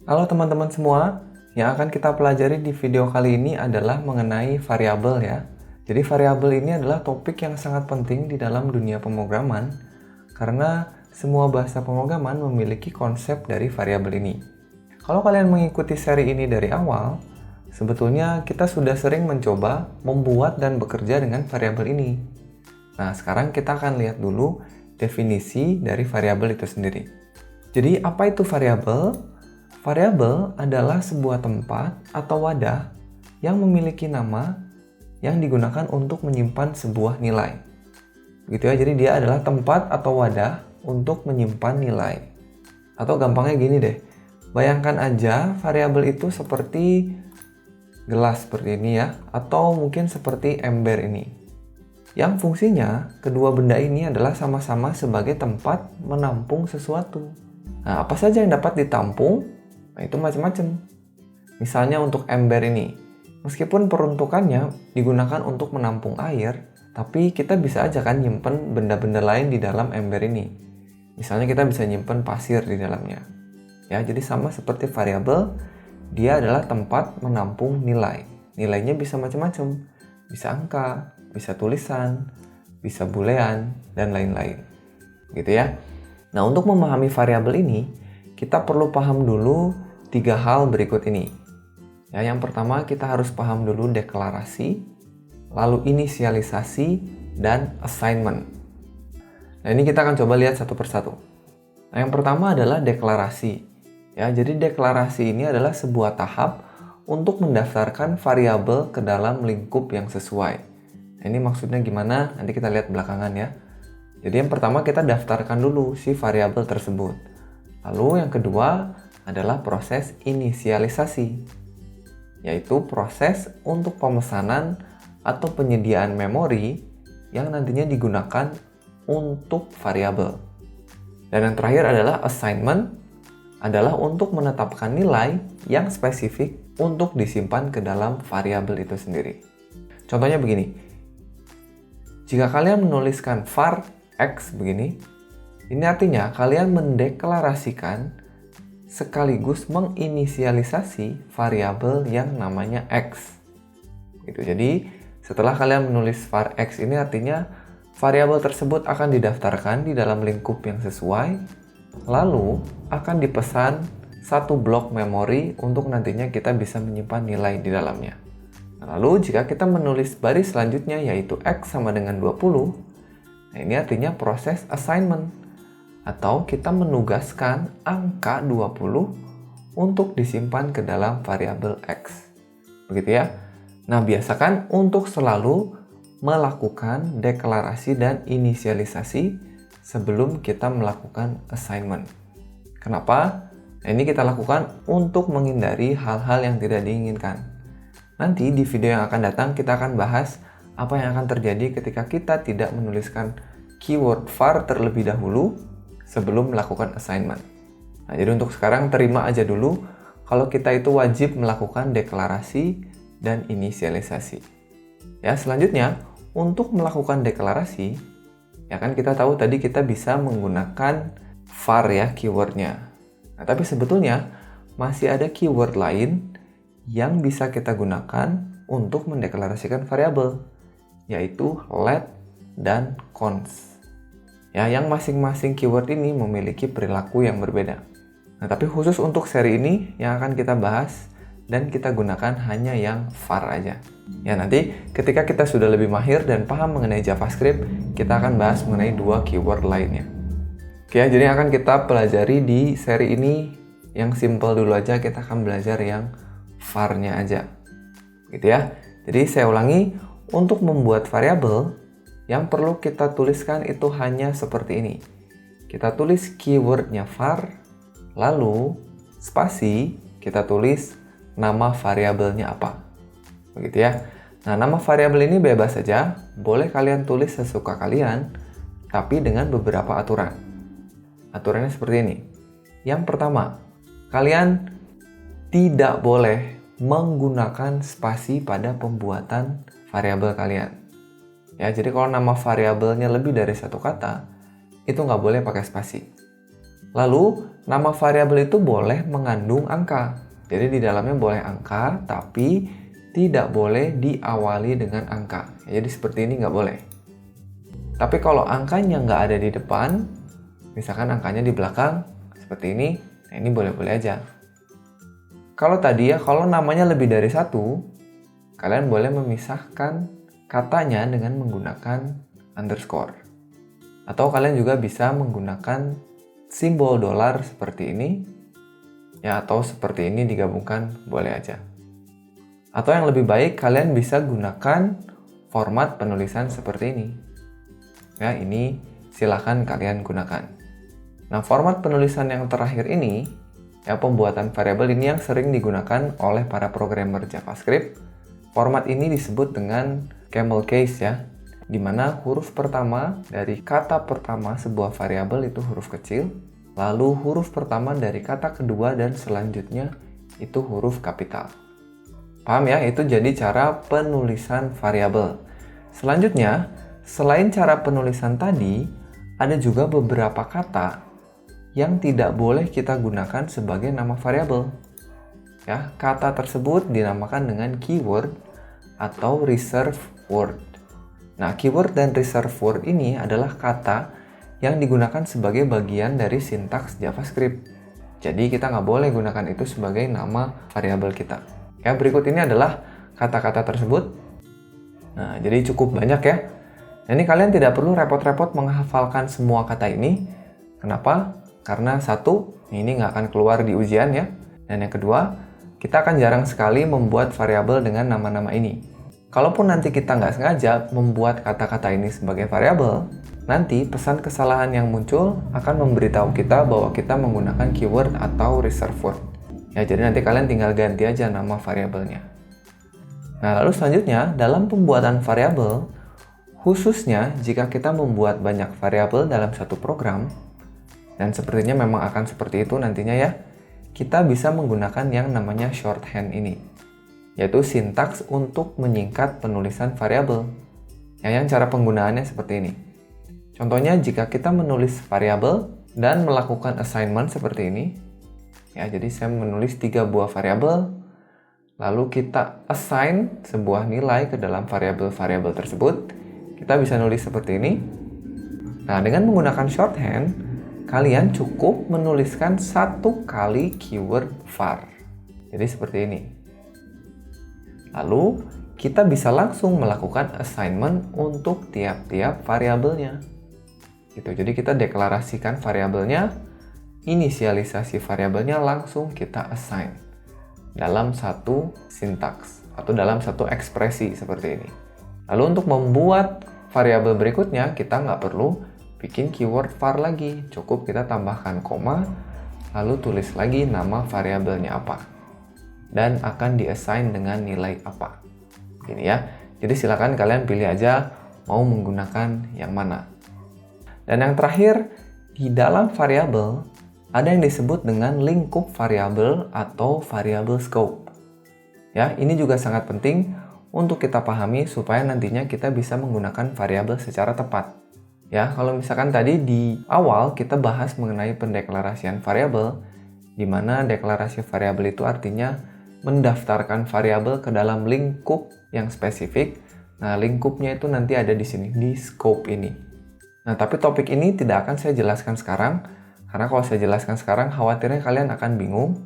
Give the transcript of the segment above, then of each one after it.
Halo teman-teman semua, yang akan kita pelajari di video kali ini adalah mengenai variabel ya. Jadi variabel ini adalah topik yang sangat penting di dalam dunia pemrograman karena semua bahasa pemrograman memiliki konsep dari variabel ini. Kalau kalian mengikuti seri ini dari awal, sebetulnya kita sudah sering mencoba membuat dan bekerja dengan variabel ini. Nah, sekarang kita akan lihat dulu definisi dari variabel itu sendiri. Jadi, apa itu variabel? Variabel adalah sebuah tempat atau wadah yang memiliki nama yang digunakan untuk menyimpan sebuah nilai. Gitu ya, jadi dia adalah tempat atau wadah untuk menyimpan nilai. Atau gampangnya gini deh, bayangkan aja variabel itu seperti gelas seperti ini ya, atau mungkin seperti ember ini. Yang fungsinya, kedua benda ini adalah sama-sama sebagai tempat menampung sesuatu. Nah, apa saja yang dapat ditampung? Nah, itu macam-macam. Misalnya untuk ember ini, meskipun peruntukannya digunakan untuk menampung air, tapi kita bisa aja kan nyimpen benda-benda lain di dalam ember ini. Misalnya kita bisa nyimpen pasir di dalamnya. Ya, jadi sama seperti variabel, dia adalah tempat menampung nilai. Nilainya bisa macam-macam. Bisa angka, bisa tulisan, bisa boolean, dan lain-lain. Gitu ya. Nah, untuk memahami variabel ini, kita perlu paham dulu 3 hal berikut ini. Ya, yang pertama kita harus paham dulu deklarasi, lalu inisialisasi, dan assignment. Nah, ini kita akan coba lihat satu persatu. Nah, yang pertama adalah deklarasi. Ya, jadi deklarasi ini adalah sebuah tahap untuk mendaftarkan variabel ke dalam lingkup yang sesuai. Nah, ini maksudnya gimana? Nanti kita lihat belakangan ya. Jadi yang pertama kita daftarkan dulu si variabel tersebut. Lalu yang kedua adalah proses inisialisasi, yaitu proses untuk pemesanan atau penyediaan memori yang nantinya digunakan untuk variabel. Dan yang terakhir adalah assignment, adalah untuk menetapkan nilai yang spesifik untuk disimpan ke dalam variabel itu sendiri. Contohnya begini, jika kalian menuliskan var x begini, ini artinya kalian mendeklarasikan sekaligus menginisialisasi variabel yang namanya x. Gitu. Jadi, setelah kalian menulis var x ini artinya variabel tersebut akan didaftarkan di dalam lingkup yang sesuai, lalu akan dipesan satu blok memori untuk nantinya kita bisa menyimpan nilai di dalamnya. Lalu jika kita menulis baris selanjutnya yaitu x sama dengan 20, nah ini artinya proses assignment atau kita menugaskan angka 20 untuk disimpan ke dalam variabel x. Begitu ya. Nah, biasakan untuk selalu melakukan deklarasi dan inisialisasi sebelum kita melakukan assignment. Kenapa? Nah, ini kita lakukan untuk menghindari hal-hal yang tidak diinginkan. Nanti di video yang akan datang kita akan bahas apa yang akan terjadi ketika kita tidak menuliskan keyword var terlebih dahulu sebelum melakukan assignment. Nah, jadi untuk sekarang terima aja dulu kalau kita itu wajib melakukan deklarasi dan inisialisasi. Ya, selanjutnya untuk melakukan deklarasi, ya kan kita tahu tadi kita bisa menggunakan var ya keywordnya. Nah, tapi sebetulnya masih ada keyword lain yang bisa kita gunakan untuk mendeklarasikan variabel, yaitu let dan cons. Ya, yang masing-masing keyword ini memiliki perilaku yang berbeda. Nah, tapi khusus untuk seri ini yang akan kita bahas dan kita gunakan hanya yang var aja. Ya, nanti ketika kita sudah lebih mahir dan paham mengenai JavaScript, kita akan bahas mengenai 2 keyword lainnya. Oke, jadi yang akan kita pelajari di seri ini yang simple dulu aja, kita akan belajar yang var-nya aja. Gitu ya. Jadi saya ulangi, untuk membuat variabel yang perlu kita tuliskan itu hanya seperti ini. Kita tulis keywordnya var, lalu spasi, kita tulis nama variabelnya apa. Begitu ya. Nah, nama variabel ini bebas saja, boleh kalian tulis sesuka kalian, tapi dengan beberapa aturan. Aturannya seperti ini. Yang pertama, kalian tidak boleh menggunakan spasi pada pembuatan variabel kalian. Ya, jadi kalau nama variabelnya lebih dari satu kata, itu nggak boleh pakai spasi. Lalu, nama variabel itu boleh mengandung angka. Jadi di dalamnya boleh angka, tapi tidak boleh diawali dengan angka. Jadi seperti ini nggak boleh. Tapi kalau angkanya nggak ada di depan, misalkan angkanya di belakang, seperti ini, nah ini boleh-boleh aja. Kalau tadi ya, kalau namanya lebih dari satu, kalian boleh memisahkan katanya dengan menggunakan underscore. Atau kalian juga bisa menggunakan simbol dolar seperti ini, ya, atau seperti ini digabungkan, boleh aja. Atau yang lebih baik, kalian bisa gunakan format penulisan seperti ini. Ya, ini silahkan kalian gunakan. Nah, format penulisan yang terakhir ini, ya, pembuatan variabel ini yang sering digunakan oleh para programmer JavaScript. Format ini disebut dengan camel case ya, di mana huruf pertama dari kata pertama sebuah variabel itu huruf kecil, lalu huruf pertama dari kata kedua dan selanjutnya itu huruf kapital. Paham ya? Itu jadi cara penulisan variabel. Selanjutnya, selain cara penulisan tadi, ada juga beberapa kata yang tidak boleh kita gunakan sebagai nama variabel. Ya, kata tersebut dinamakan dengan keyword atau reserve word. Nah, keyword dan reserve word ini adalah kata yang digunakan sebagai bagian dari sintaks JavaScript. Jadi kita nggak boleh gunakan itu sebagai nama variabel kita. Ya, berikut ini adalah kata-kata tersebut. Nah, jadi cukup banyak ya. Nah, ini kalian tidak perlu repot-repot menghafalkan semua kata ini. Kenapa? Karena satu, ini nggak akan keluar di ujian ya. Dan yang kedua, kita akan jarang sekali membuat variabel dengan nama-nama ini. Kalaupun nanti kita nggak sengaja membuat kata-kata ini sebagai variabel, nanti pesan kesalahan yang muncul akan memberitahu kita bahwa kita menggunakan keyword atau reserve word. Ya, jadi nanti kalian tinggal ganti aja nama variabelnya. Nah, lalu selanjutnya, dalam pembuatan variabel, khususnya jika kita membuat banyak variabel dalam satu program, dan sepertinya memang akan seperti itu nantinya ya, kita bisa menggunakan yang namanya shorthand ini, yaitu sintaks untuk menyingkat penulisan variabel. Ya, yang cara penggunaannya seperti ini. Contohnya jika kita menulis variabel dan melakukan assignment seperti ini, ya, jadi saya menulis 3 buah variabel, lalu kita assign sebuah nilai ke dalam variabel-variabel tersebut, kita bisa nulis seperti ini. Nah, dengan menggunakan shorthand, kalian cukup menuliskan 1 kali keyword var. Jadi seperti ini. Lalu, kita bisa langsung melakukan assignment untuk tiap-tiap variabelnya. Gitu. Jadi kita deklarasikan variabelnya, inisialisasi variabelnya langsung kita assign dalam satu sintaks atau dalam satu ekspresi seperti ini. Lalu untuk membuat variabel berikutnya, kita nggak perlu bikin keyword var lagi. Cukup kita tambahkan koma, lalu tulis lagi nama variabelnya apa. Dan akan diassign dengan nilai apa. Gini ya. Jadi silakan kalian pilih aja mau menggunakan yang mana. Dan yang terakhir, di dalam variabel ada yang disebut dengan lingkup variabel atau variable scope. Ya, ini juga sangat penting untuk kita pahami supaya nantinya kita bisa menggunakan variabel secara tepat. Ya, kalau misalkan tadi di awal kita bahas mengenai pendeklarasian variabel, di mana deklarasi variabel itu artinya mendaftarkan variabel ke dalam lingkup yang spesifik. Nah, lingkupnya itu nanti ada di sini, di scope ini. Nah, tapi topik ini tidak akan saya jelaskan sekarang, karena kalau saya jelaskan sekarang, khawatirnya kalian akan bingung.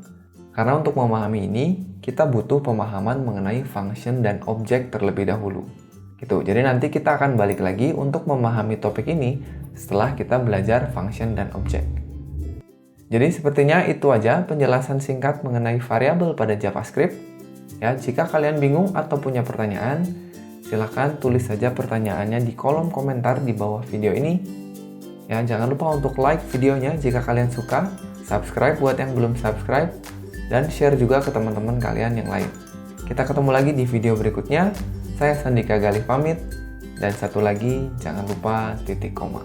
Karena untuk memahami ini, kita butuh pemahaman mengenai function dan objek terlebih dahulu. Gitu. Jadi nanti kita akan balik lagi untuk memahami topik ini setelah kita belajar function dan objek. Jadi sepertinya itu aja penjelasan singkat mengenai variabel pada JavaScript. Ya, jika kalian bingung atau punya pertanyaan, silakan tulis saja pertanyaannya di kolom komentar di bawah video ini. Ya, jangan lupa untuk like videonya jika kalian suka, subscribe buat yang belum subscribe, dan share juga ke teman-teman kalian yang lain. Kita ketemu lagi di video berikutnya. Saya Sandika Galih pamit, dan satu lagi, jangan lupa titik koma.